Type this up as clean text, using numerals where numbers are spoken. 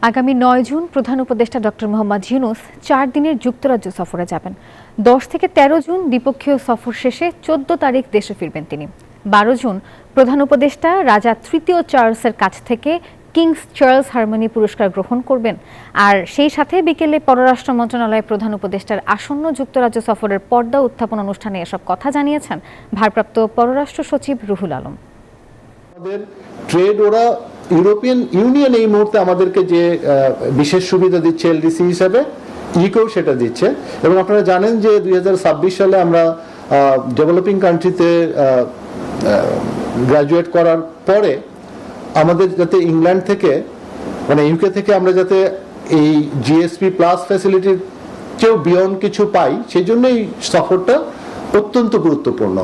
আগামী ৯ জুন প্রধান উপদেষ্টা ডক্টর মোহাম্মদ ইউনূস ৪ দিনের যুক্তরাজ্য সফরে যাবেন। ১০ থেকে ১৩ জুন দ্বিপক্ষীয় সফর শেষে ১৪ তারিখ দেশে ফিরবেন তিনি। ১২ জুন প্রধান উপদেষ্টা রাজা তৃতীয় চার্লসের কাছ থেকে কিংস চার্লস হারমোনি পুরস্কার গ্রহণ করবেন। আর সেই সাথে বিকেলে পররাষ্ট্র মন্ত্রণালয়ের প্রধান উপদেষ্টার আসন্ন যুক্তরাজ্য সফরের পর্দা উত্থাপন অনুষ্ঠানে এসব কথা জানিয়েছেন ভারপ্রাপ্ত পররাষ্ট্র সচিব রুহুল আলম। ট্রেড ওরা ইউরোপিয়ান ইউনিয়ন এই মুহূর্তে আমাদেরকে যে বিশেষ সুবিধা দিচ্ছে এলডিসি হিসেবে, ইকো সেটা দিচ্ছে। এবং আপনারা জানেন যে 2026 সালে আমরা ডেভেলপিং কান্ট্রিতে গ্রাজুয়েট করার পরে আমাদের যাতে ইংল্যান্ড থেকে মানে ইউকে থেকে আমরা যাতে এই জিএসপি প্লাস ফ্যাসিলিটির চেয়েও বিয়ন্ড কিছু পাই, সেই জন্য এই সফরটা অত্যন্ত গুরুত্বপূর্ণ।